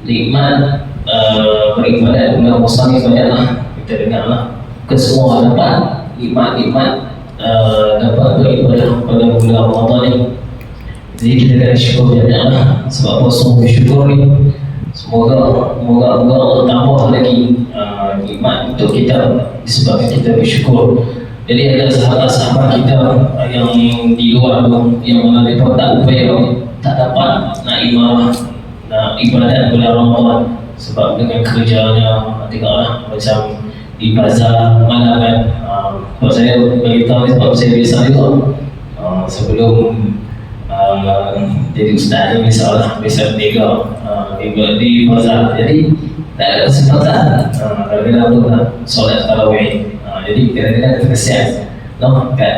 nikmat beribadat dengan musafir banyaklah kita dengarlah kesemua dapat nikmat-nikmat dapat beribadah pada bulan Ramadan ni. Jadi kita kena syukur banyaklah sebab apa semua bersyukur ni. Semoga Allah tambah lagi nikmat untuk kita disebabkan kita bersyukur. Jadi ada sahabat-sahabat kita yang di luar tu yang mana mereka tak upaya, tak dapat nak ibadat bulan Ramadan sebab dengan kerjanya, tengoklah macam di bazar malam kan. Sebab saya beritahu ni sebab saya biasa juga sebelum jadi ustaz ni biasalah biasa berniaga di bazar, jadi tak ada kesempatan kadang-kadang tu nak solat tarawih. Jadi kadang-kadang terkesian kat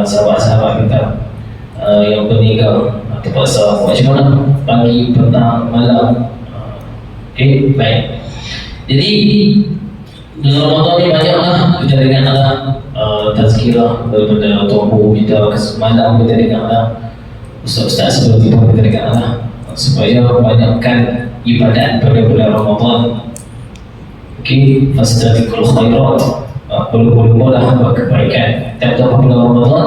sahabat-sahabat kita yang berniaga terpaksa macam mana pagi, petang, malam. Okey, baik. Jadi dalam Ramadan ni banyaklah kita dengarlah tazkirah daripada tuan-tuan kita, malam kita dengarlah ustaz-ustaz sebelum kita dengarlah supaya banyakkan ibadat pada bulan Ramadan. Okey, fastabiqul khairat, berlumba-lumbalah buat kebaikan. Tiap-tiap bulan Ramadan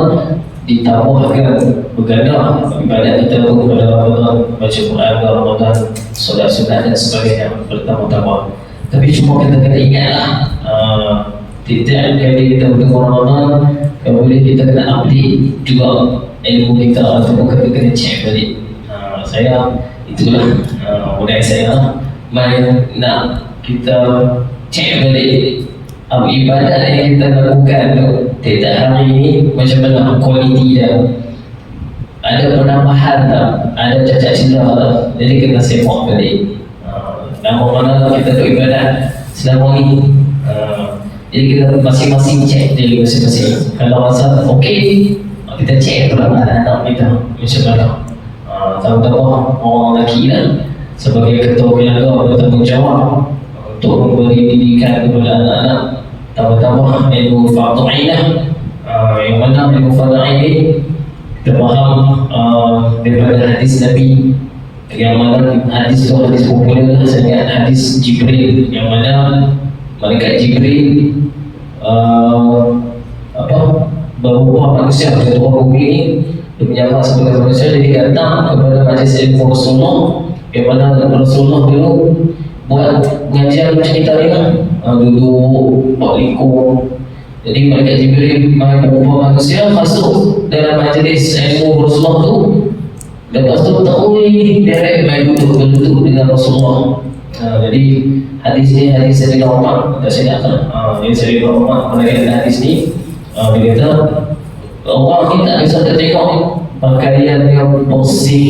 ditambahkan berganda ibadat kita pada Ramadan, baca Quran pada Ramadan, solat-solat dan sebagainya bertambah-tambah. Tapi cuma kita kena ingatlah setiap kali kita bertemu Ramadan, kalau boleh kita kena update juga ilmu kita ataupun kita kena check balik. Saya itulah budaya saya, main nak kita check balik ibadat yang kita lakukan tu tiap hari ni macam mana kualiti dia, ada penambahan tak, ada cacat silap tak. Jadi kita sepak balik nama mana kita tu ibadat selama ni. Jadi kita masing-masing cek diri masing-masing. Kalau rasa okey, kita cek pula anak kita macam mana. Tahu-tahu orang lelaki kan sebagai ketua keluarga bertanggungjawab untuk memberi pendidikan kepada anak-anak, tambah-tambah ilmu fardu ainah. Yang mana ilmu fardu ain ni kita faham daripada hadis Nabi, yang mana hadis tu hadis popular lah, saya ingat hadis Jibril, yang mana malaikat Jibril berubah manusia pada tuan bumi ni, dia menyamar sebagai manusia, jadi datang kepada majlis ilmu Rasulullah, yang mana Rasulullah dulu buat pengajian macam kita ni kan, duduk, buat lingkup. Jadi malaikat Jibril berubah manusia masuk dalam majlis ilmu Rasulullah tu. Lepas tu tahu ni direct main duduk dengan Rasulullah. Jadi hadis ni hadis Sayyidina Umar, tak silap kan? Jadi Sayyidina Umar menerangkan hadis ni, dia kata orang ni tak bisa tengok ni pakaian dia bersih,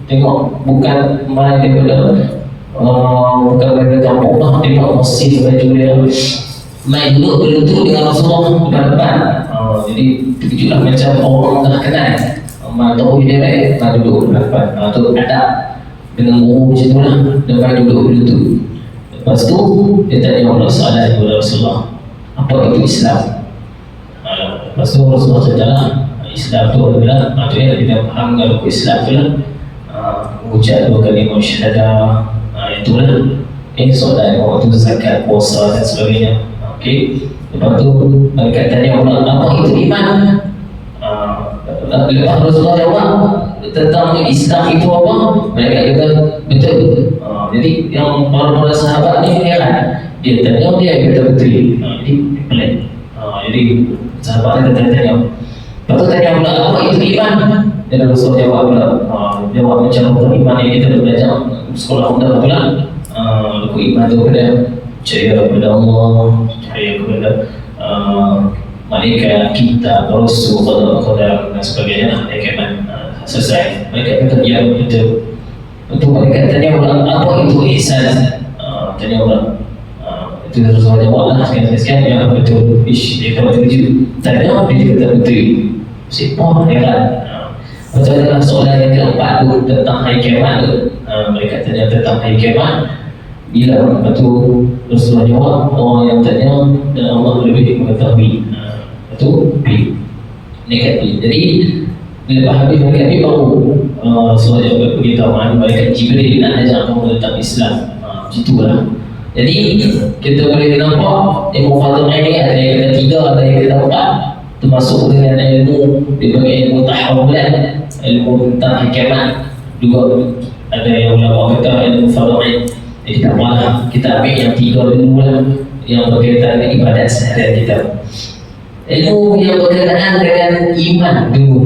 tengok bukan main daripada bukan daripada kampung lah, tengok bersih baju dia, main duduk dengan Rasulullah depan-depan. Jadi terkejutlah macam orang tak kenal. Tahu dia duduk depan, tu ada dengan guru macam tu lah, depan duduk tu. Lepas tu dia tanya Allah soalan kepada Rasulullah, apa itu Islam? Lepas tu Rasulullah cakap lah, Islam tu adalah maksudnya kita faham kalau Islam tu lah mengucap dua kalimah syahadah, itulah solat, waktu zakat, puasa dan sebagainya. Okey, lepas tu mereka tanya Allah, apa itu iman? Lepas Rasulullah jawab tentang Islam itu apa, mereka kata betul. Jadi yang para sahabat ni dia tanya, dia kata betul. Jadi pelik. Jadi sahabat dia tanya. Lepas tu tanya pula, apa itu iman? Dan Rasulullah jawab pula, jawab macam iman yang kita belajar sekolah rendah pula. Iman tu pada percaya kepada Allah, percaya kepada malaikat, kitab, rasul, qadar dan sebagainya. Mereka selesai. Mereka kata ya betul. Untuk mereka tanya pula, apa itu ihsan? Tanya pula. Itu Rasulullah jawab lah sekian-sekian, ya betul. Dia kalau terkejut, tanya dia kata betul. Siapa heran. Macam adalah soalan yang keempat tu tentang hari kiamat tu. Mereka tanya tentang hari kiamat. Bila lepas tu Rasulullah jawab, orang yang tanya dan Allah lebih mengetahui. Itu B, negatif. Jadi bila habis negatif baru Rasulullah jawab beritahuan malaikat Jibril nak ajak kamu tentang Islam. Macam itulah. Jadi kita boleh nampak ilmu fadha'in ni ada yang kena 3, ada yang kena 4, termasuk dengan ilmu dibagi ilmu tahawulan, ilmu tentang hikmat juga ada yang ulama kata ilmu fadha'in. Jadi tak apalah, kita ambil yang 3 dulu lah, yang berkaitan dengan ibadat seharian kita. Ilmu yang berkaitan dengan iman dulu.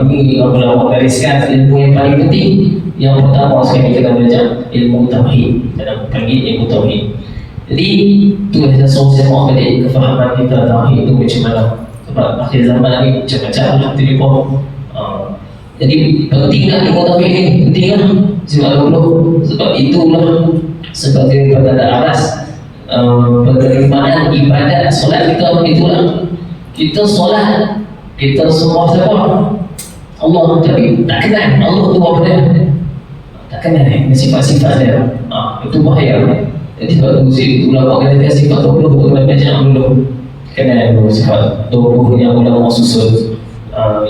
Ini ulama gariskan ilmu yang paling penting. Yang pertama sekali kita belajar ilmu tauhid, kita panggil ilmu tauhid. Jadi itu adalah semua balik kefahaman kita tauhid itu macam mana. Sebab akhir zaman ni macam-macam lah telefon. Jadi penting lah ilmu tauhid ni, penting lah. Sebab itulah sebagai petanda aras penerimaan ibadat solat kita. Itulah kita solat, kita semua siapa? Allah, tapi tak kenal Allah tu apa dia? Tak kenal sifat-sifat dia. Itu bahaya. Jadi sebab tu ulama kata sifat 20 tu kena belajar dulu. Kenal dulu sifat 20 yang ulama susun,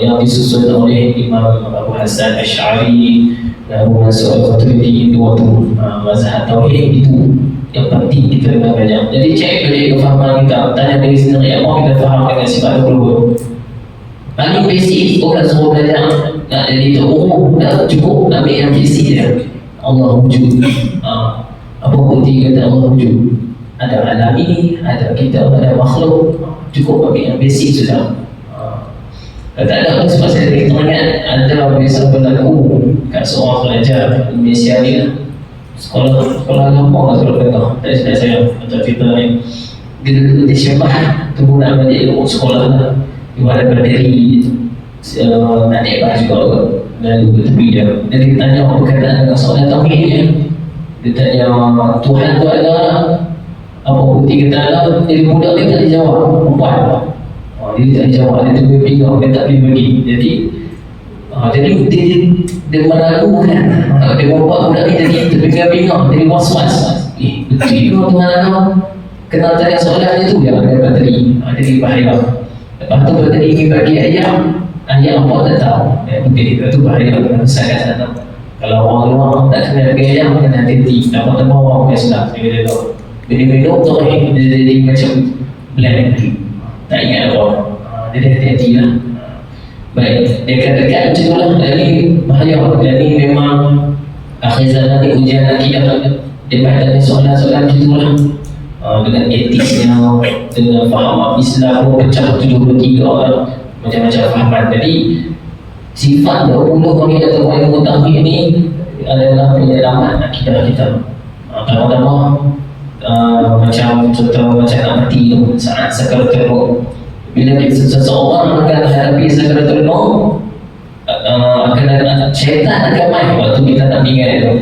yang disusun oleh Imam Abu Hasan Asy'ari, Abu Mansur Al-Maturidi, dua tu mazhab tauhid itu yang penting kita kena belajar. Jadi cek balik kefahaman kita, tanya diri sendiri apa kita faham dengan sifat 20. Paling basic orang semua belajar nak jadi umum, dah cukup ambil yang basic dia. Allah wujud. Apa bukti kata Allah wujud? Ada alam ini, ada kita, ada makhluk. Cukup ambil yang basic sudah. Tak ada apa sebab saya teringat ada biasa berlaku kat seorang pelajar Malaysia ni lah. Sekolah lama lah sekolah tengah. Tak saya macam cerita ni. Dia syabah tunggu nak balik ilmu sekolah lah. Dia ada berdiri nak naik bas juga lalu ke tepi dia. Jadi dia tanya apa berkaitan dengan soalan tauhid ni. Dia tanya Tuhan tu ada apa bukti kita ada. Jadi budak dia tak dijawab, perempuan. Dia tak dijawab, dia tunggu pinggang, dia tak boleh bagi. Jadi dia meragukan. Dia membuat budak ni jadi terpinggang-pinggang, jadi was-was. Betul ke Tuhan ada? Kenal tanya soalan dia tu dia dapat tadi. Jadi bahaya. Lepas tu berteri bagi ayam apa tak tahu. Mungkin itu bahaya besar kat sana. Kalau orang luar tak kenal bagi ayam, kena hati-hati. Dapat tembak orang yang sedap. Bila minum tu dia jadi macam blank. Tak ingat apa. Jadi hati-hati lah. Baik, dekat-dekat macam tu lah. Dan ni bahaya. Dan ni memang akhir zaman ni ujian akidah. Dia tanya soalan-soalan macam tu lah. Dengan etiknya, dengan faham Islam pun pecah 73 orang, macam-macam fahaman. Jadi sifat 20 ni atau ilmu tauhid ni adalah penyelamat akidah kita. Pertama macam contoh macam nak mati tu, saat sakaratul maut. Bila seseorang akan hadapi sakaratul maut, akan ada syaitan akan main waktu kita nak meninggal tu.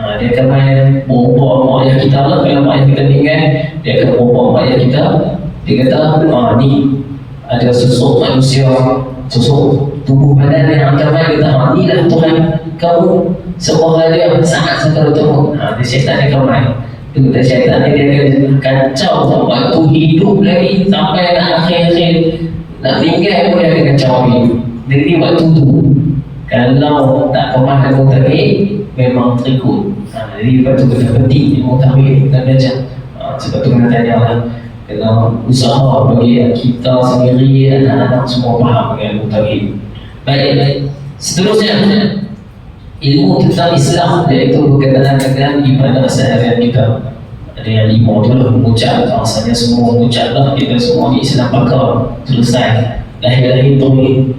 Dia akan main berubah mak ayah kita lah. Kalau mak ayah kita meninggal, dia akan berubah mak ayah kita. Dia kata, ni ada sosok manusia, sosok tubuh badan yang akan main. Dia kata, ni lah Tuhan kamu, sebuah raja sangat sakaratul maut. Dia syaitan dia akan main. Dia kata syaitan ni dia akan kacau waktu hidup lagi sampai nak akhir-akhir nak meninggal pun dia akan kacau lagi. Jadi waktu tu kalau tak pernah ilmu tauhid memang terikut. Jadi lepas tu kena penting ilmu tauhid dan belajar. Sebab tu kena tanya lah, kena usaha bagi kita sendiri, anak-anak semua faham dengan ilmu tauhid. Baik. Seterusnya ilmu tentang Islam, iaitu berkaitan dengan ibadah seharian kita. Ada yang 5 tu lah, mengucap. Rasanya semua mengucap lah. Kita semua di Islam pakar, selesai. Lahir-lahir tu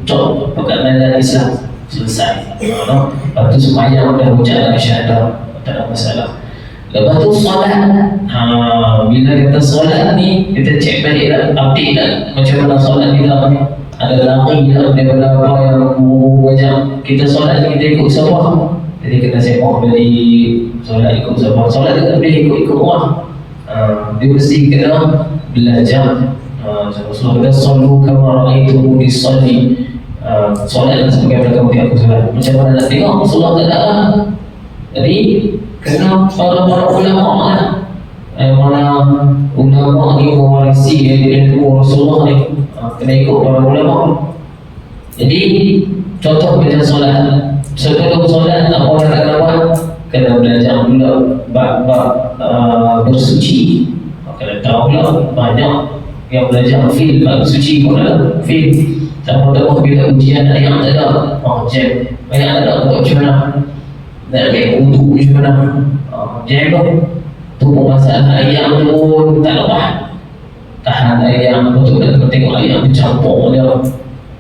cok perkataan Islam, selesai. Lepas tu semayang dah ucap syahadah, tak ada masalah. Lepas tu solat. Bila kita solat ni, kita cek balik lah, update lah macam mana solat kita ni. Ada lari lah daripada apa yang macam kita solat ni, kita ikut siapa. Jadi kita sembah dari solat ikut siapa. Solat tak boleh ikut orang. Dia mesti kena belajar. Rasulullah kata, "Sallu kama ra'aitumuni usalli." Solat sebagai belakang aku solat. Macam mana nak tengok Rasulullah tak ada. Jadi kena para ulama lah. Mana ulama ni mewarisi ilmu Rasulullah ni, kena ikut para ulama. Jadi contoh macam solat. Sebelum solat apa orang nak buat? kena belajar pula bab bersuci. Kena tahu pula banyak yang belajar fil bab suci pun ada fil. Sama-sama bila ujian ada yang tak ada, jam banyak ada buat macam mana nak ambil uduk macam mana, jam tu pun masalah ayam tu tak lepas tahan ayam, betul nak tengok ayam bercampur dia,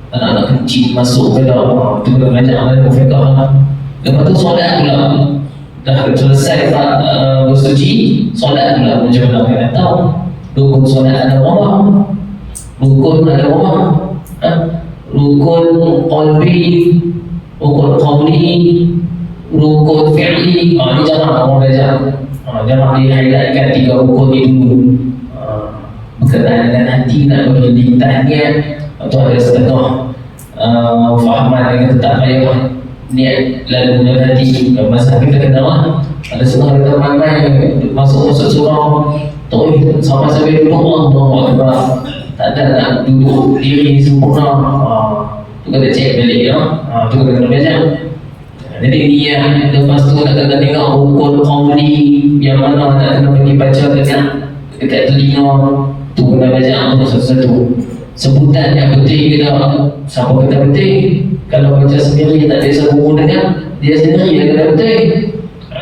anak-anak kencing masuk ke dalam, tu kena belajar dalam fiqah. Lepas tu solat pula, dah selesai bersuci, solat pula macam mana kena tahu rukun solat ada berapa, rukun ada berapa, rukun qalbi, rukun qawli, rukun fi'li. Ini jangan orang belajar, jangan di-highlightkan 3 rukun ni dulu. Berkenaan dengan hati nak bagi lintahnya, atau ada setengah fahaman yang tak payah niat lalu dalam hati. Masa kita kenal ada setengah kita ramai masuk surau tauhid sama sampai duduk Allah Akbar, tak ada nak duduk diri sempurna. Tu kena cek balik ya. Tu kena belajar. Jadi niat, lepas tu nak kena tengok rukun qawli yang mana nak kena pergi baca dekat telinga. Tu kena belajar satu-satu. Sebutan yang penting kita, siapa kata penting. Kalau baca sendiri tak ada guru dengar, dia sendiri yang kata penting.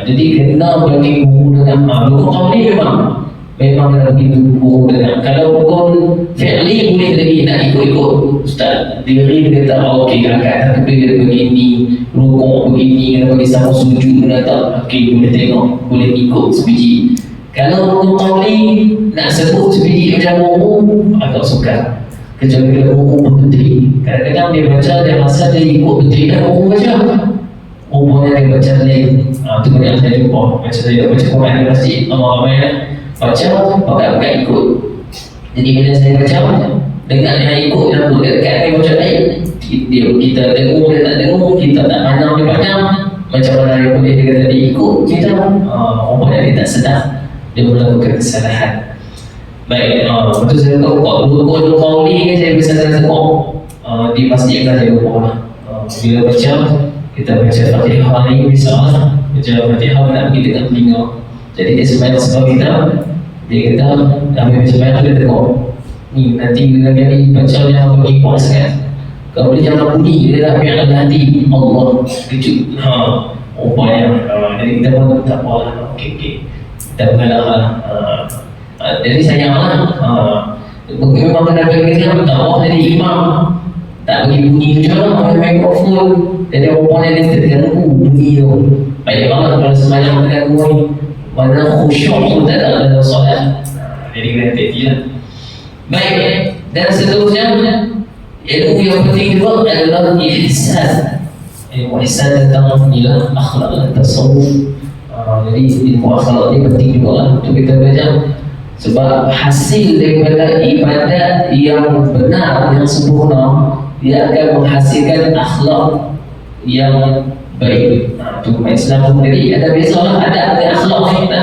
Jadi kena bagi guru dengar. Rukun qawli memang kena bagi guru dengar. Kalau rukun fi'li boleh lagi nak ikut-ikut ustaz. Diri dia kata okey, angkat takbir begini, rukuk begini, kena bagi sama sujud kena tak, okey boleh tengok, boleh ikut sebiji. Kalau rukun qawli nak sebut sebiji macam umum agak sukar. Kecuali bila umum penting. Kadang-kadang dia baca, dia rasa dia ikut penting dan umum baca. Umumnya dia baca lain. Itu banyak saya jumpa. Macam saya baca Quran di masjid, ramai baca, pakai ikut. Jadi bila saya baca, dengar dia ikut dan dekat dia baca lain. Kita dengar, dia tak dengar, kita tak pandang dia pandang. Macam mana dia boleh dia kata dia ikut kita. Umumnya dia tak sedar, dia melakukan kesalahan. Baik, betul saya tahu rukun qawli ni saya bisa tengok di masjid kan saya lupa. Bila baca, kita baca Fatihah ni misalnya, baca Fatihah nak pergi dekat telinga. Jadi dia sembahyang sebab kita, dia kata ambil sembahyang tu dia tengok. Ni nanti bila dia ni baca yang bagi puas kan. Kalau dia jangan bunyi, dia dah ambil dalam hati Allah kejut. Rupanya, jadi kita pun tak apalah, okey. Kita mengalah. Jadi sayanglah memang kena kena tahu jadi imam tak bagi bunyi macam mana pakai mikrofon. Jadi orang yang terganggu bunyi tu baik banget kalau sembahyang terganggu ni, mana khusyuk pun tak ada dalam solat. Jadi kena hati-hati lah. Baik, dan seterusnya ilmu yang penting juga adalah ihsan. Ilmu ihsan tentang nilai akhlak dan tasawuf. Jadi ilmu akhlak ni penting juga lah untuk kita belajar. Sebab hasil daripada ibadat yang benar, yang sempurna, dia akan menghasilkan akhlak yang baik. Itu Islam pun tadi ada biasalah adab dan akhlak kita.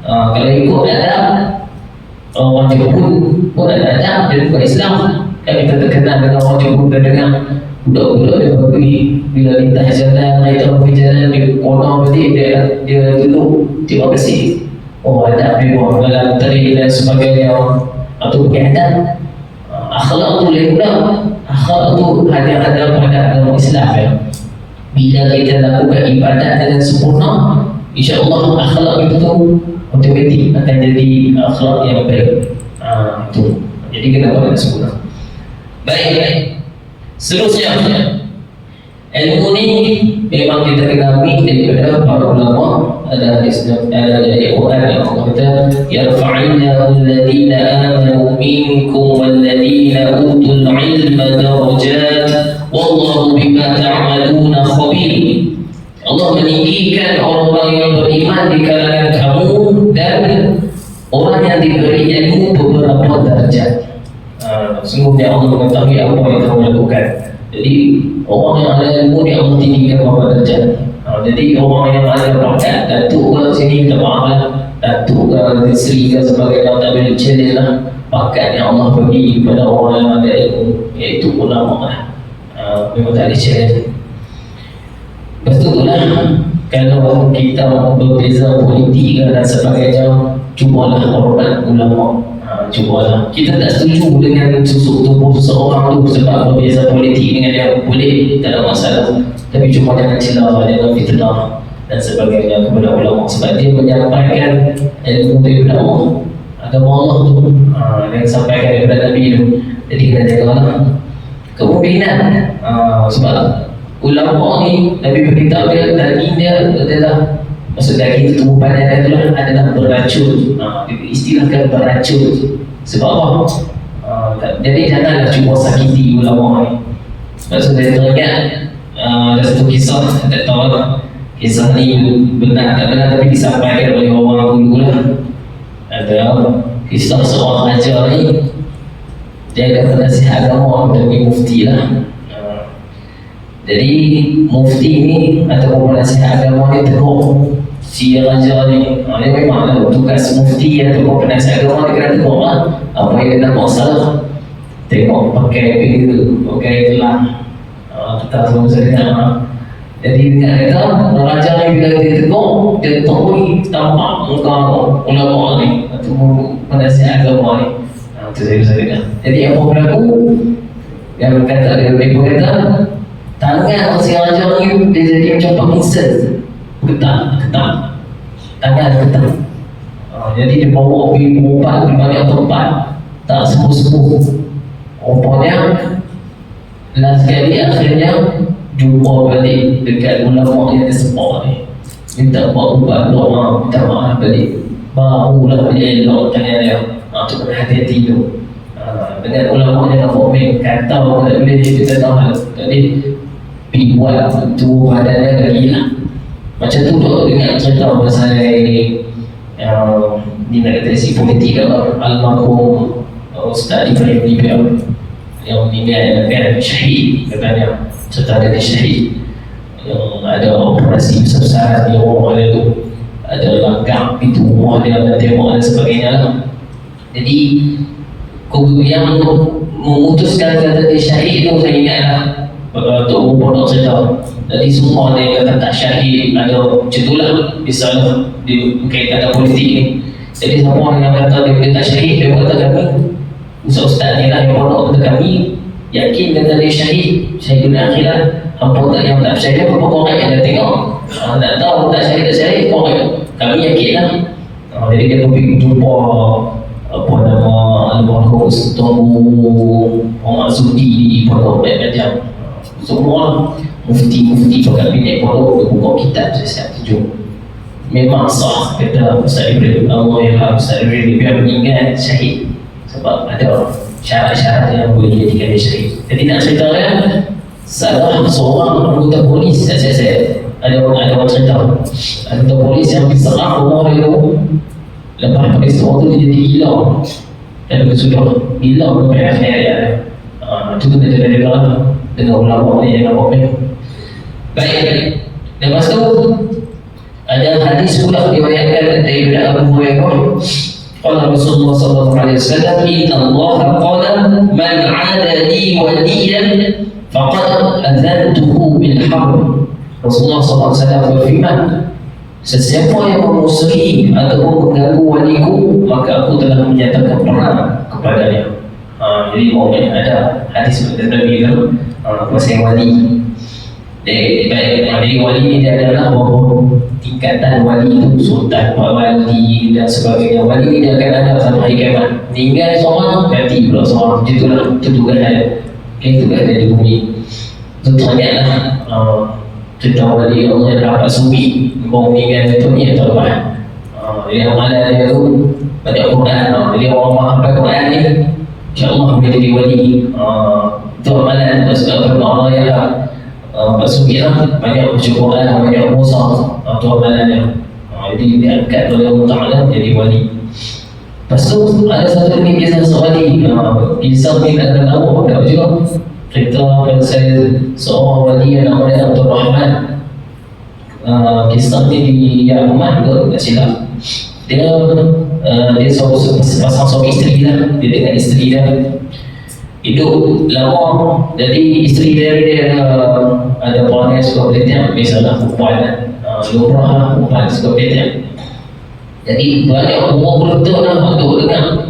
Kalau ikut adab, orang Jepun pun ada adab dan ikut Islam. Kan kita terkenal dengan orang Jepun dan dengan budak-budak dia pergi bila lintas jalan, naik pergi jalan di corner berarti dia duduk terima kasih. Adab memang dalam teri dan sebagainya, atau adab akhlak tu lain pula. Akhlak tu hanya ada pada dalam Islam ya. Bila kita lakukan ibadat dengan sempurna, insya-Allah akhlak itu tu otomatik akan jadi akhlak yang baik. Itu. Jadi kita buat dengan sempurna. Baik. Seterusnya, ilmu ni memang kita ketahui daripada para ulama. Ada dari Quran yang Allah kata yarfa'illahu alladhina amanu minkum walladhina utul ilma darajat wallahu bima ta'maluna khabir. Allah meninggikan orang-orang yang beriman di kalangan kamu dan orang yang diberi ilmu beberapa darjat. Sungguhnya Allah mengetahui apa yang kamu lakukan. Jadi orang yang ada ilmu dia Allah tinggikan beberapa darjat. Jadi orang yang ada bakat, datuk ke sini minta maaf lah, datuk ke isteri ke sebagainya, tak boleh challenge lah bakat yang Allah bagi kepada orang yang ada ilmu, iaitu ulama lah. Memang tak ada challenge. Lepas tu lah, kalau kita berbeza politik dan sebagainya, cubalah hormat ulama. Cubalah. Kita tak setuju dengan susuk tubuh seseorang tu sebab berbeza politik dengan dia, boleh, tak ada masalah. Tapi cuma jangan celah, jangan fitnah dan sebagainya kepada ulama, sebab dia menyampaikan ilmu dari ulama, agama Allah tu, yang disampaikan daripada Nabi tu. Jadi kita jagalah kemungkinan, sebab ulama ni Nabi beritahu dia daging dia adalah, maksud daging tubuh badan dia itulah adalah beracun. Istilahkan beracun. Sebab apa? Jadi janganlah cuba sakiti ulama ni. Maksud saya teringat ada satu kisah, tak tahu lah kisah ni benar tak benar, tapi disampaikan oleh orang dulu lah. Ada kisah seorang ajar ni, dia ada penasihat agama dari mufti lah. Jadi mufti ni ataupun penasihat agama ni tegur si raja ni. Dia memang tugas mufti ataupun penasihat agama, dia kena tegur lah apa yang dia nampak salah. Tengok pakai benda, pakai gelang, kita semua sedang. Jadi dia kata raja ni bila dia tegur, dia tahu tampak muka ulama ni ataupun penasihat agama ni. Itu saya kata. Jadi apa berlaku? Yang kata dia kata tangan si raja ni dia jadi macam Parkinson, ketat. Tangan ketat. Jadi dia bawa pergi berubat di banyak tempat, tak sembuh-sembuh. Rupanya last kali akhirnya jumpa balik dekat ulama yang dia sepak ni, minta buat ubat doa, minta maaf balik. Barulah dia elok tangan dia. Tu hati-hati tu. Dengan ulama yang nak komen kata tak boleh, kita tahu. Jadi pergi buat tubuh badan dia lagi lah. Macam tu dok dengar cerita pasal ni nak kata si politik almarhum Ustaz Ibrahim Nibiar yang meninggal kan, syahid katanya, serta ada syahid yang ada operasi besar-besaran di rumah dia tu, ada langkah pintu rumah dia dan tembok dan sebagainya lah. Jadi yang memutuskan kata dia syahid tu, saya ingat lah Tok Pondok cerita. Jadi semua dia kata tak syahid, ada macam tu lah, misalnya dia berkaitan politik ni. Jadi semua yang kata dia tak syahid, dia kata kami Ustaz ni lah yang pondok kata kami yakin kata dia syahid, syahidul akhirat. Hampa tak yang tak percaya, apa korang yang dah tengok, nak tahu tak syahid, korang kami yakin lah. Jadi dia pergi jumpa apa nama almarhum Tungu Muhammad Sudi di pondok macam semua mufti-mufti kabinet pondok buka kitab saya tunjuk. Memang sah kata Ustaz Ibrahim, Allah yang Ustaz Ibrahim biar meninggal syahid sebab ada syarat-syarat yang boleh jadikan dia syahid. Jadi nak cerita kan, salah seorang anggota polis, saya ada orang cerita anggota polis yang diserang rumah dia tu. Lepas peristiwa tu dia jadi gila, dan sudah gila sampai akhir ya. Itu tu dia dengar dengan ulama ni yang nampak. Baik, lepas tu ada hadis pula diriwayatkan daripada Abu Hurairah. Qala Rasulullah sallallahu alaihi wasallam, "Inna Allah qala man 'ada li waliyan faqad adzantuhu bil harb." Rasulullah sallallahu alaihi wasallam berfirman, sesiapa yang memusuhi ataupun mengganggu waliku, maka aku telah menyatakan perang kepadanya. Jadi orang ada hadis Nabi kan pasal wali. Jadi wali ni dia adalah tingkatan wali itu, sultan, wali dan sebagainya. Wali ni dia akan ada sampai hari kiamat. Tinggal seorang, mati pula seorang. Itulah tugas dia. Tugas dia di bumi. Itu teringatlah cerita wali Allah yang dapat sumi mau meninggal itu ni atau apa. Dia amalan dia tu banyak Quran. Jadi orang faham Quran ni, insya-Allah boleh jadi wali. Itu amalan sebab Allah yang sumi lah, banyak baca Quran, banyak Musa. Itu amalannya. Jadi diangkat oleh Allah Taala jadi wali. Lepas tu ada satu lagi kisah sewali. Kisah ni tak tahu apa juga. Cerita pasal seorang wali yang namanya Abdul Rahman. Kisah ni di Yaman ke, tak silap. Dia pasang suami isteri lah. Dia dengan isteri dia hidup lama. Jadi isteri dia ada perangai suka boleh tengok, misalnya perempuan lumrah umpan sebagainya. Jadi banyak umur betul lah untuk dengar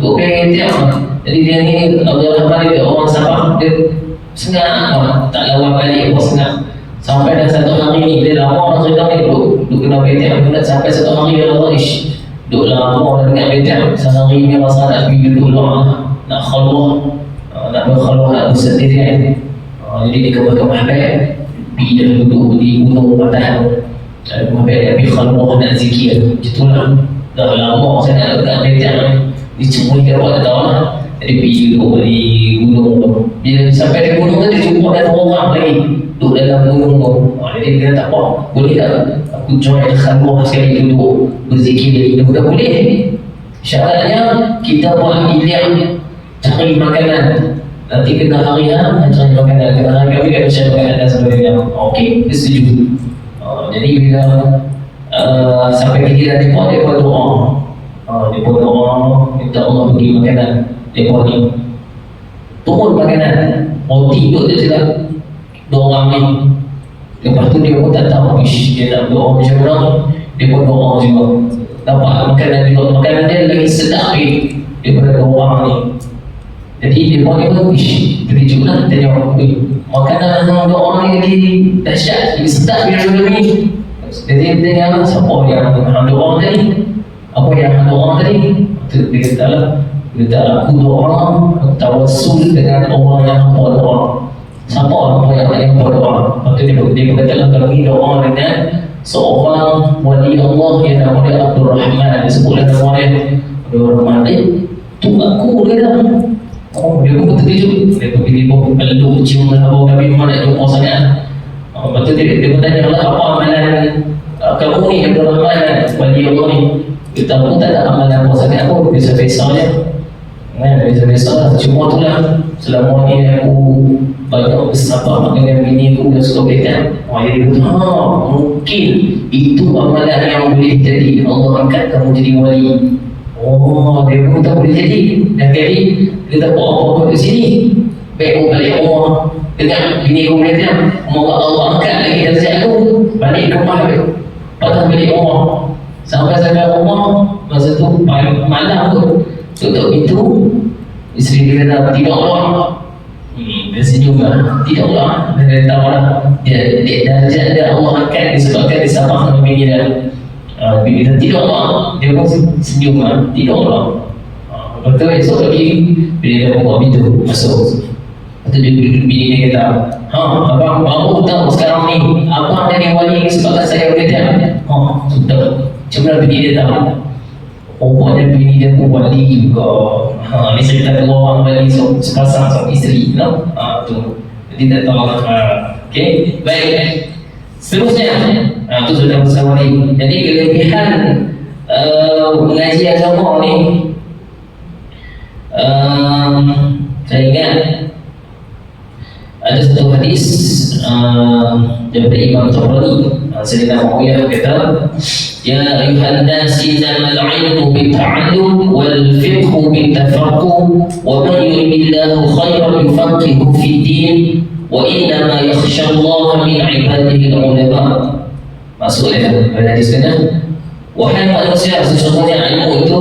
tiap. Jadi dia ni Abdul Rahman dia orang Sabah, dia senang tak lawan balik, senang. Sampai dah satu hari ni dia lama nak cerita ni duduk kena tiap. Sampai satu hari dia rasa duduk lama dengan tiap. Sehari ni rasa nak pergi duduk luar, nak khalwah, nak berkhalwah, nak bersendirian. Jadi dia kemah-kemah baik, pergi dah duduk di gunung Padang. Kemah baik dia pergi khalwah nak zikir. Itulah dah lama saya nak dekat meja ni cuma dia buat tahu lah. Jadi pergi duduk di gunung tu. Bila sampai di gunung tu dia jumpa ada orang lagi duduk dalam gunung tu. Jadi dia tak apa, boleh tak aku join khalwah sekali duduk berzikir. Dia dah boleh. Syaratnya kita buat bilik cari makanan. Nanti kena harian cari makanan, kena hari kami kena cari makanan dan sebagainya. Okey, dia setuju. Jadi bila sampai giliran dia buat doa. Dia buat doa minta Allah bagi makanan. Dia buat ni turun makanan roti tu dia cakap dua orang ni. Lepas tu dia pun tak tahu dia nak doa macam mana. Dia pun doa juga dapat makanan juga. Makanan dia lagi sedap daripada dua orang ni. Jadi dia pun terkejut lah. Dia jawab makanan dua orang ni lagi dahsyat, lagi sedap daripada ni. Jadi dia kata siapa yang hang doa tadi? Apa yang hang doa tadi? Dia kata lah, dia kata aku doa, aku tawassul dengan orang yang hamba doa. Siapa orang yang hamba doa? Lepas tu dia kata lah, kalau ni doa dengan seorang wali Allah yang namanya Abdul Rahman. Dia sebutlah nama dia Abdul Rahman. Tu aku dia dah. Dia pun terkejut. Dia pergi pun peluk cium lah, kami memang nak jumpa sangat. Lepas tu dia bertanya lah, apa amalan kamu ni Abdul Rahman, wali Allah ni? Kita pun tak ada amalan apa sangat pun, biasa-biasa je. Biasa-biasa lah, cuma tu lah selama ni aku banyak bersabar dengan bini aku dan sebagainya. Jadi dia kata, mungkin itu amalan yang boleh jadi Allah angkat kamu jadi wali. Dia pun tak boleh jadi. Dan jadi dia tak buat apa-apa di sini. Baik aku balik rumah, dengar bini aku kata, moga Allah angkat lagi darjat aku. Balik rumah dia, patah balik rumah. Sampai rumah, masa tu malam tu tutup pintu. Isteri dia kata, tidaklah. Dia senyum lah, tidaklah. Dia tahu lah, darjat dia Allah angkat disebabkan dia sabar dengan bini dia. Bini dia tidaklah. Dia pun senyum lah, tidaklah. Lepas tu esok lagi, bila dia buka pintu, masuk. Lepas tu bini dia kata, abang baru tahu sekarang ni abang jadi wali sebabkan saya kata. Sudah. Macam mana bini dia tahu? Pokoknya bini dia pun wali juga. Ni cerita dua orang wali sepasang suami isteri, tu. Jadi tak tahu. Okey, baik. Seterusnya, tu sudah bersama wali. Jadi kelebihan mengaji agama ni, saya ingat ada satu hadis daripada Imam Tabrani. Sayyidina Muawiyah kata, ya ayuhan nas innamal ilmu bitta'allum wal fiqhu bittafaqquh wa man yuridillahu khairan yufaqihu fid din wa innama yakhsha Allah min ibadihi al-ulama. Maksudnya pada hadis kena, wahai manusia, sesungguhnya ilmu itu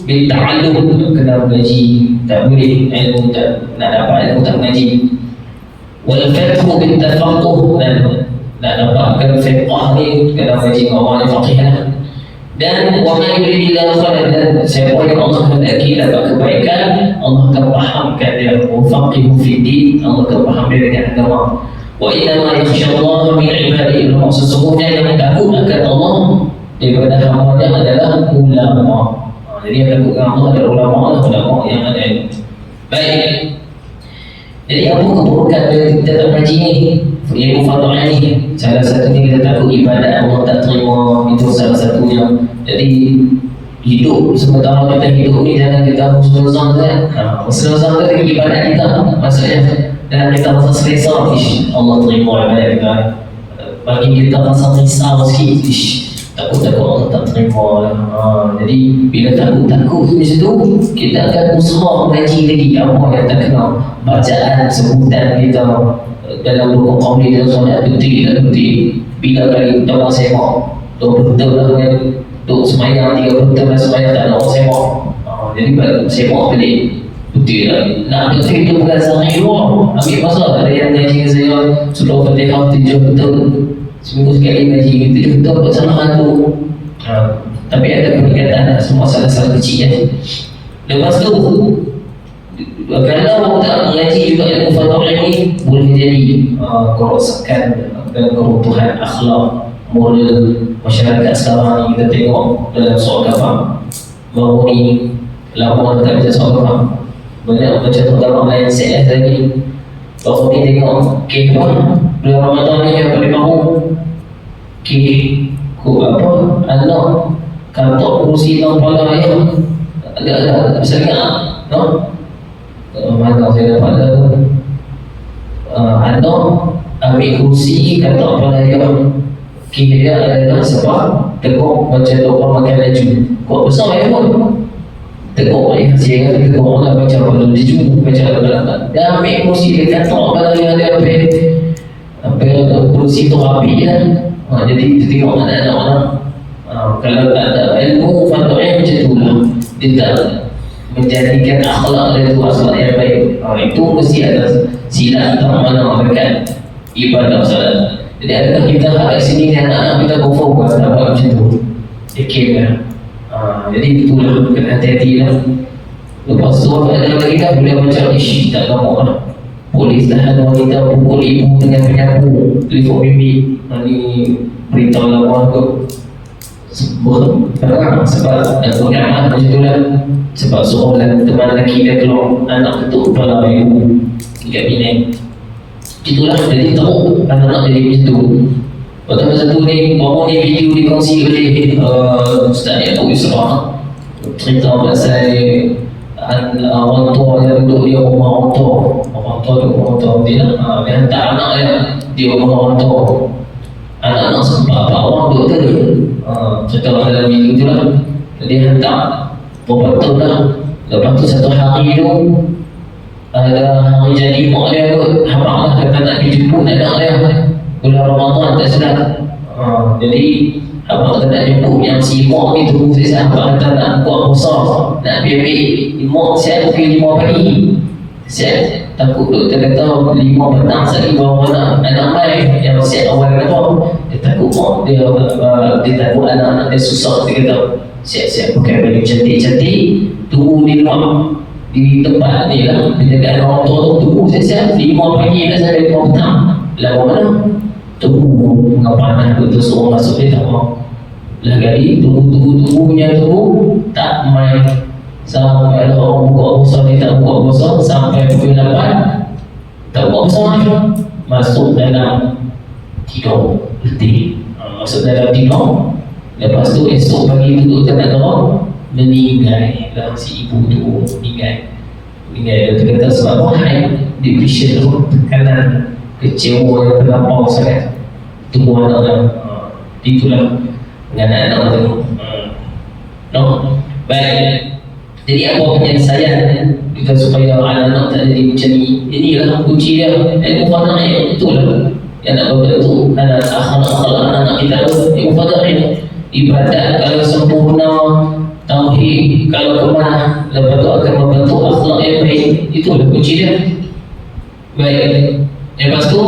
bitta'allum, kena mengaji. Tak boleh ilmu tak nak dapat ilmu tak mengaji. Wal fiqhu bittafaqquh, dan nak dapatkan fiqh ni kena mengaji orang yang faqih. Dan wa man yuridillahu khairan, dan siapa yang Allah hendaki dapat kebaikan, Allah akan fahamkan dia. Faqihu fi din, Allah akan faham dia dengan agama. Wa inna ma yakhsha Allah min ibadihi, sesungguhnya yang takut akan Allah daripada hamba-Nya adalah ulama. Jadi yang takut akan Allah adalah ulama yang ada. Baik. Jadi apa keburukan kita tak mengaji ni? Ilmu fardhu ni, salah satunya kita takut ibadat Allah tak terima, itu salah satunya. Jadi hidup sementara kita hidup ni jangan kita husnuzan kan. Husnuzan tu dengan ibadat kita, maksudnya dan kita rasa selesa, Allah terima ibadat kita. Bagi kita rasa risau sikit, takut Allah tak terima. Jadi bila takut di situ, kita akan usaha mengaji lagi apa yang tak kenal, bacaan sebutan kita dalam buku qauli dan solat betul tak betul. Bila kali kita semak, betul lah kan, duk semayang 3 betul lah semayang tak nak orang semok. Jadi kalau semok pelik betul lah. Nak betul itu bukan sangat luar. Ambil masa ada yang ngaji saya surah Fatihah 7 betul, seminggu sekali ngaji 7 betul buat salah tu. Tapi ada peningkatan semua salah-salah kecil ya. Lepas tu kalau tak mengaji juga ilmu fadha'il ini boleh jadi kerosakan dan keruntuhan akhlak moral masyarakat sekarang ni. Kita tengok dalam soal agama baru ni lama tak baca soal agama, banyak baca agama lain set lagi. Baru ni tengok kehbah bulan Ramadan ni yang paling mahu apa anak kantor kursi dalam kepala ayah ada misalnya no? Mana saya dapat anak ambil kursi kantor kepala ayah, kira adalah sebab teguk baca doa makan laju. Kok besar ya pun teguk ya, saya kata teguk orang baca kalau laju baca lambat. Dia ambil kursi dia kantor kepala ayah dia apa kursi tu rapi kan. Jadi kita tengok anak-anak orang kalau tak ada ilmu fadha'il macam tu lah, dia tak menjadikan akhlak dia tu akhlak yang baik. Itu mesti ada silap tak mana dekat ibadah salat. Jadi adakah kita kat sini ni anak-anak kita berfokus dapat macam tu, yakin kan? Jadi itulah, kena hati-hati lah. Lepas tu ada lagi kan boleh macam ish tak gamuk lah, polis tahan wanita pukul ibu dengan penyapu telefon bimbit. Ni beritahu lawan tu terang sebab penyamaan macam tu lah. Sebab seorang teman lelaki dia keluar anak ketuk kepala ibu dekat Penang. Itulah, jadi tahu anak-anak jadi macam tu. Waktu masa tu ni, baru ni video dikongsi oleh Ustaz Yaakob Yusra, cerita pasal orang tua yang duduk di rumah orang tua duduk rumah orang tua dia hantar anak dia di rumah orang tua. Anak-anak sebab orang duduk tu cerita dalam video tu lah, dia hantar berapa tahun lah. Lepas tu satu hari tu ada hari jadi mak dia tu habang lah, kata nak dijemput anak dia bulan Ramadan tak sedap. Jadi abang kata nak jemput yang si mak ni tunggu saya, abang kata nak buat besar nak ambil mak saya pukul 5 pagi. Saya takut doktor kata 5 petang sekali bawa anak baik yang siap awal apa. Dia takut mak dia takut anak-anak dia susah. Dia kata siap-siap pakai baju cantik-cantik, tunggu di luar di tempat ni lah, dia dekat orang tua tu, tunggu siap-siap 5 pagi nak sampai 5 petang. Lama mana? Tunggu ngapain betul seorang masuk dia tak mau. Lah kali tunggu-nya tak main. Sampai orang buka puasa dia tak buka puasa sampai pukul 8 tak buka puasa lagi, masuk dalam tidur letih. Masuk dalam tidur. Lepas tu esok pagi duduk tengah terang meninggal lah si ibu tu, meninggal. Dia kata sebab wahai depression tu, tekanan kecewa yang terlampau sangat tubuh anak dia. Itulah dengan anak-anak tu. No? Baik. Jadi apa penyelesaian kita supaya anak-anak tak jadi macam ni? Inilah kunci dia, ilmu fadha'il. Itulah yang nak berbentuk akhlak anak-anak kita. Ilmu fadha'il, ibadat kalau sempurna, tauhid kalau kemah, lepas tu akan membentuk akhlak yang baik. Itulah kunci dia. Baik. Lepas tu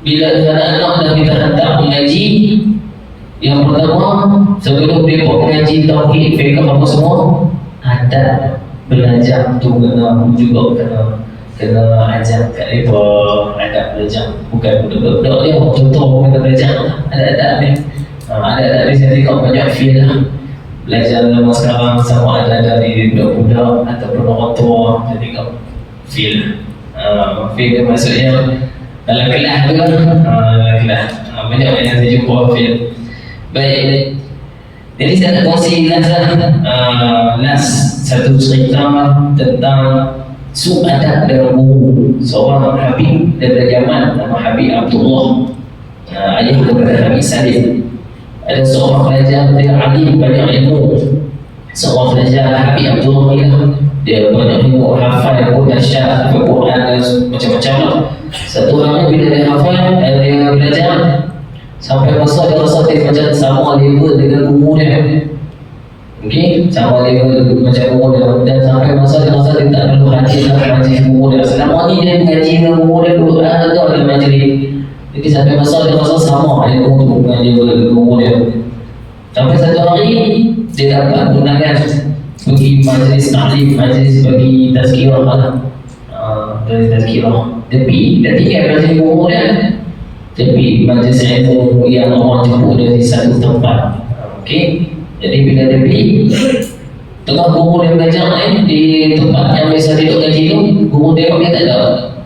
bila anak-anak dah kita hantar mengaji, yang pertama sebelum dia buat mengaji tauhid, fiqh apa semua, ada belajar tu juga kena ajar kat mereka. Ada belajar, bukan budak-budak dia contoh kena belajar ada ni. Ada saya tengok banyak feel lah belajar dalam sekarang, sama ada dari budak-budak ataupun orang tua. Saya tengok feel dia maksudnya dalam kelas tu lah, kelas banyak yang saya jumpa feel. Baik, jadi saya nak kongsi last satu cerita tentang su'adab dan guru seorang Habib daripada Yaman, nama Habib Abdullah, ayah daripada Habib Salim. Ada seorang pelajar dia alim, banyak ilmu. Seorang pelajar Habib Abdullah ni dia banyak ilmu, hafal Quran, syarah Quran dan macam-macam lah. Satu hari bila dia hafal, dia belajar Sampai masa dia rasa dia macam sama level dengan guru dia. Okey, sama level macam guru dia. Dan sampai masa dia rasa dia tak perlu hadir dalam majlis guru dia. Selama ni dia mengaji dengan guru dia dulu ada dalam majlis. Jadi sampai masa dia rasa sama ilmu tu mengaji dengan guru dia. Sampai satu hari dia dapat undangan pergi majlis taklim, majlis bagi tazkirah lah. Dari tazkirah. Tapi dia tinggal majlis guru dia. Tapi majlis ilmu yang orang jemput dari satu tempat. Okey. Jadi bila dia pergi tengah guru dia belajar di tempat yang biasa dia duduk ngaji tu, guru dia tak ada.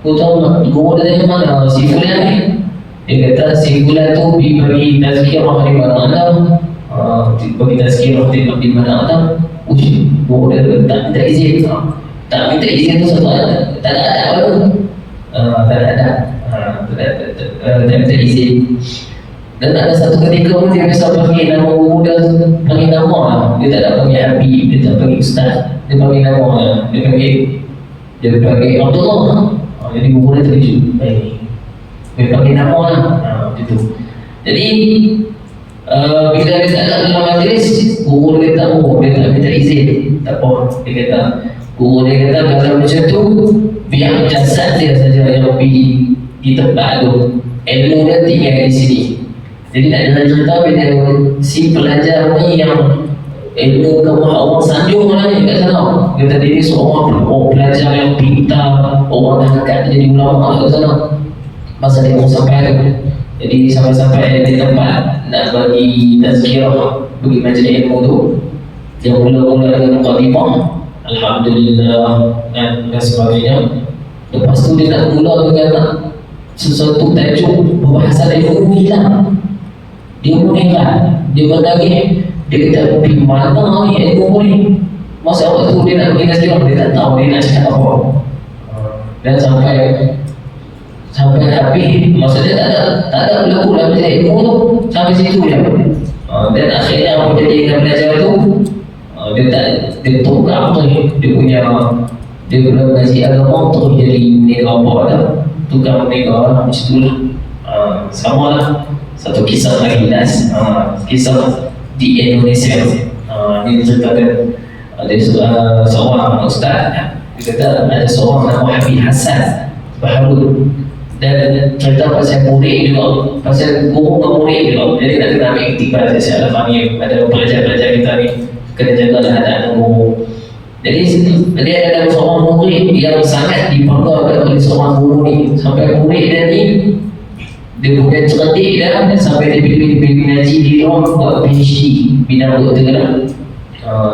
Guru dia tanya mana si fulan ni? Dia kata si fulan tu pergi bagi tazkirah di mana anda? Bagi tazkirah di mana anda? Guru dia tak minta izin. Tak minta izin tu sebab tak ada apa tu. Tak minta izin. Dan ada satu ketika pun dia biasa panggil nama guru dia, panggil nama lah. Dia tak ada panggil Habib, dia tak panggil Ustaz. Dia panggil nama lah. Dia panggil Abdullah. Jadi guru dia terkejut. Dia panggil nama lah. Gitu. Jadi bila dia tak ada dalam majlis, guru dia tahu, dia tak minta izin. Tak apa. Dia kata, guru dia kata kalau macam tu, biar jasad dia saja yang pergi di tempat tu. Ilmu dia tinggal di sini. Jadi tak ada cerita bila si pelajar ni yang ilmu orang sanjung lah ni kat sana. Dia tadi ni seorang pelajar yang pintar, orang dah dekat jadi ulama kat sana. Masa dia mau sampai tu. Jadi sampai-sampai di tempat nak bagi tazkirah, bagi majlis ilmu tu. Yang mula-mula dengan muqaddimah, alhamdulillah dan sebagainya. Lepas tu dia nak mula dengan sesuatu tajuk pembahasan ilmu hilang. Dia pun heran, dia menangis. Dia kata, pergi mana ni ilmu ni? Masa waktu dia nak pergi tazkirah, dia tak tahu dia nak cakap apa. Dan sampai habis, masa dia tak ada berlaku dalam ilmu tu. Sampai situ dia. Dan akhirnya apa jadi dengan belajar tu, dia tukar tu. Dia pernah mengaji agama terus jadi menikah apa dah. Tukar menikah, macam tu lah. Sama lah. Satu kisah lagi kisah di Indonesia. Dia ceritakan ada seorang ustaz. Dia kata ada seorang nama Habib Hassan Baharul. Dan cerita pasal murid juga, pasal guru dengan murid juga. Jadi nak kena ambil iktibar saya faham ada pelajar-pelajar kita ni kena jagalah anak guru. Jadi dia ada seorang murid yang sangat dibanggakan oleh seorang guru ni. Sampai murid dia ni dia bukan cerdik dah, sampai dia pilih ngaji di luar buat PhD bidang doktor lah.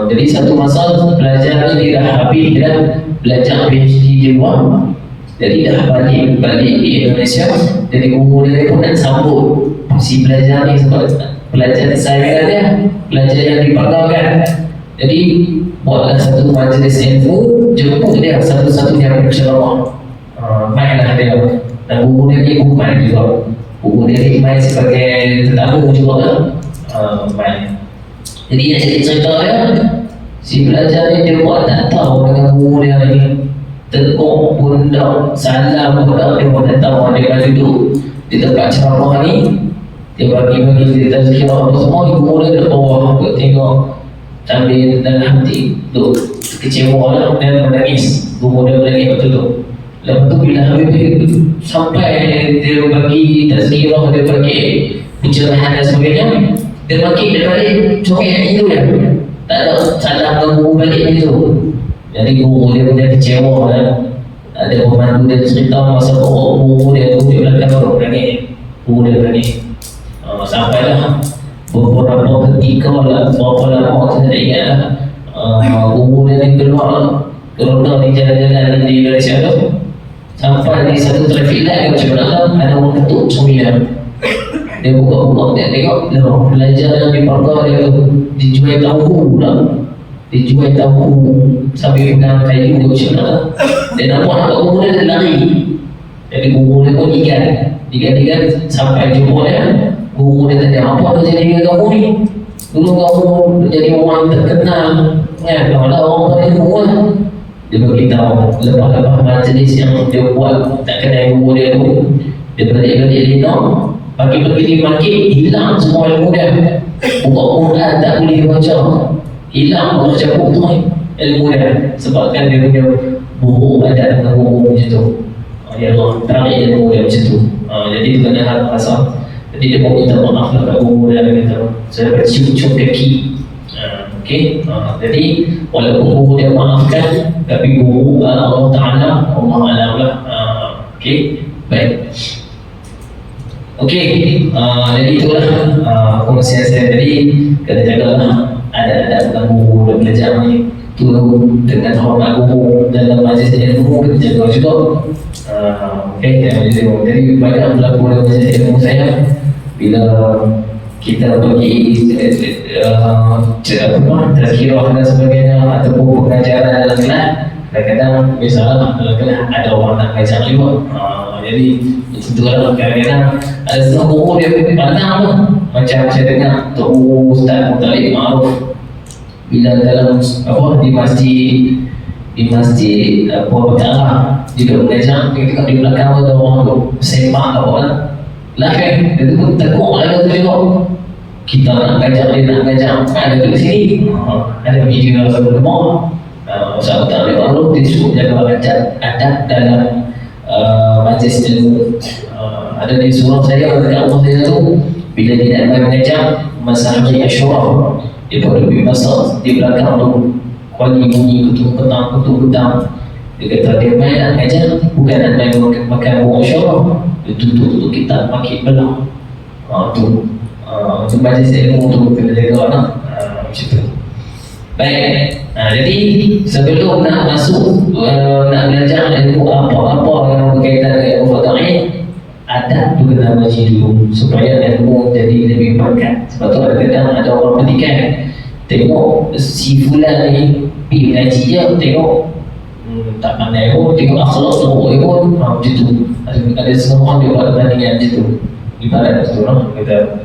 Jadi satu masa belajar ni dia dah habis dah belajar PhD di luar. Jadi dah balik di Indonesia. Jadi guru dia pun nak sambut si pelajar ni sebab pelajar saya dia, pelajar yang dibanggakan. Jadi buatlah satu majlis ilmu, jemput dia satu-satunya berceramah. Mainlah dia. Dan guru dia ni main juga. Guru dia ni main sebagai tetamu juga kan. Main. Jadi yang jadi cerita dia, si pelajar ni dia buat tak tahu dengan guru dia ni. Tekuk pun tak, salam pun tak, dia pun tak tahu. Dia kan duduk di tempat ceramah ni, dia bagi tazkirah apa semua, guru dia dekat bawah buat tengok sambil dalam hati tu kecewa lah dan menangis. Guru dia menangis waktu tu. Lepas tu bila habis sampai dia bagi tazkirah, dia bagi pencerahan dan sebagainya, dia balik congek itu ya. Tak ada salam dengan guru balik itu. Jadi guru dia punya kecewa kan. Ada pemandu dia cerita masa guru dia tu dia belakang baru menangis. Guru dia menangis. Sampailah beberapa ketika lah, berapa lama saya tak ingat lah. Guru dia ni keluar di jalan-jalan di Malaysia tu. Sampai di satu traffic light macam mana ada orang ketuk sembilan. Dia buka-buka, dia tengok pelajar yang di parkar dia tu dijual tahu lah. Dijual tahu sambil pegang kayu macam mana. Dia nampak guru dia lari. Jadi guru dia pun ikan sampai jumpa dia. Guru dia tanya, apa dah jadi dengan kamu ni? Dulu kamu jadi orang terkenal kan, kalau ada orang pada guru lah. Dia beritahu lepas majlis yang dia buat tak kenal guru dia tu. Dia balik Lina. Makin hilang semua ilmu dia. Buka Quran tak boleh baca, hilang baca buku ilmu dia. Sebab kan dia punya buruk badan dengan buruk macam tu. Ya Allah, tarik ilmu dia macam tu. Jadi tu kena harap rasa. Jadi dia mau minta maaf lah kat guru dia, kata saya bercium-cium kaki. Okey, jadi walaupun guru dia maafkan, tapi guru Allah Ta'ala, Allah Alam lah. Okey, baik. Okey, jadi itulah kongsian saya tadi. Kena jagalah ada guru dan belajar ni tu dengan hormat guru dalam majlis ilmu, kena jaga juga. Okey, jadi banyak berlaku dalam majlis ilmu saya bila kita pergi tazkirah dan sebagainya ataupun pengajaran dalam kelas, kadang-kadang biasalah dalam kelas ada orang nak ngajar juga. Jadi itu lah kadang-kadang ada setengah guru dia pandang tu macam saya dengar Tok Ustaz Mutalib Ma'ruf bila dalam di masjid Ta'ala dia mengajar, kita di belakang ada orang tu semak apa kan lah kan, dia tu tekuk lah tu juga. Kita nak ngajar, dia nak ngajar, ada kat sini, ada video dalam rumah. Ustaz Mutalib Ma'ruf dia suruh jaga adab dalam majlis ilmu. Ada di surah saya, ada Allah saya tu bila dia nak mengajar masa hari Asyura, dia pada lebih besar di belakang tu kuali bunyi kutung petang. Dia kata dia main nak mengajar, bukan nak main makan buah Asyura. Dia tutup kitab makin belah. Tu majlis ilmu tu kena jaga lah. Macam tu. Baik, jadi sebelum nak masuk nak belajar ilmu apa-apa yang berkaitan dengan ilmu fadail, adab tu kena baca dulu supaya ilmu jadi lebih berkat. Sebab tu kadang-kadang ada orang petikan, tengok si fulan ni pergi mengaji je, tengok tak pandai pun, tengok akhlak teruk pun, macam tu. Ada setengah orang dia buat perbandingan macam tu. Ibarat betul lah kata.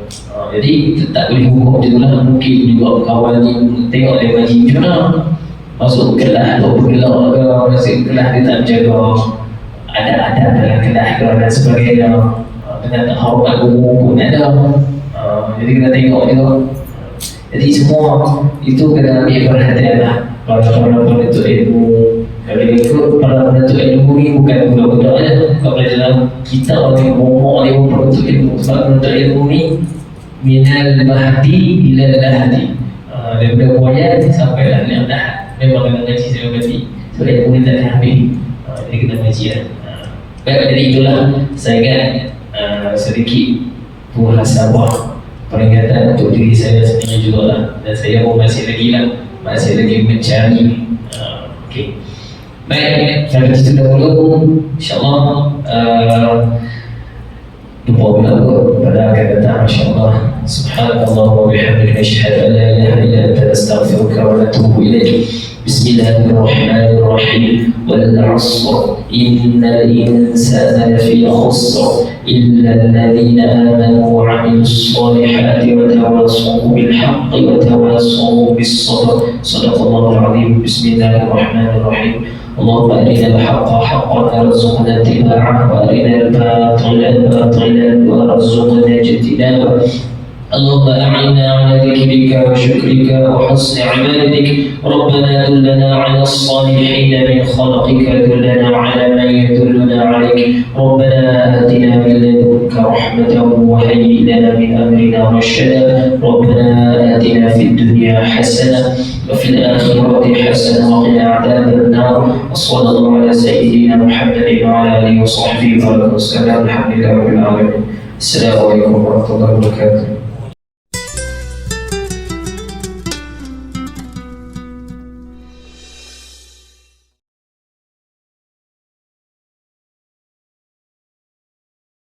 Jadi tak boleh hukum macam tu lah. Mungkin juga kawan ni tengok dia ngaji macam mana, masuk kelas atau bergelak ke, masuk kelas dia tak menjaga ada dalam kelas ke dan sebagainya, dengan tak hormat guru pun ada. Jadi kena tengok juga. Jadi semua itu kena ambil perhatian lah para penuntut ilmu. Kalau ikut para penuntut ilmu ni bukan budak-budak je. Kalau dalam kita orang umur ni penuntut ilmu, sebab penuntut ilmu ni minal mahdi ilal lahdi, daripada buaya sampai lah yang dah memang kena ngaji saya berarti. Sebab ilmu ni tak ada habis, jadi kena ngaji lah. Baik, jadi itulah saya ingat sedikit muhasabah peringatan untuk diri saya sendiri juga lah. Dan saya pun masih lagi mencari. Okey. Baik, sampai situ dahulu. InsyaAllah lupa bila pada akan datang insyaAllah. Subhanallah wa bihamdika asyhadu an la ilaha illa anta astaghfiruka wa atubu ilaik. Bismillahirrahmanirrahim. Wal 'asr innal insana lafi khusr illa alladhina amanu wa 'amilus solihati wa tawassaw bil haqqi wa tawassaw bis sabr. Shadaqallahul 'azim. Bismillahirrahmanirrahim. اللهم أرنا الحق حقا وارزقنا اتباعه وأرنا الباطل باطلا وارزقنا اجتنابه. اللهم أعنا على ذكرك وشكرك وحسن عبادتك. ربنا دلنا على الصالحين من خلقك، دلنا على من يدلنا عليك. ربنا آتنا من لدنك رحمة وهيئ لنا من أمرنا رشدا. ربنا آتنا في الدنيا حسنة وفي الآخرة حسنة وقنا عذاب النار. وصلى الله على سيدنا محمد وعلى آله وصحبه وسلم. الحمد لله رب العالمين. السلام عليكم ورحمة الله وبركاته.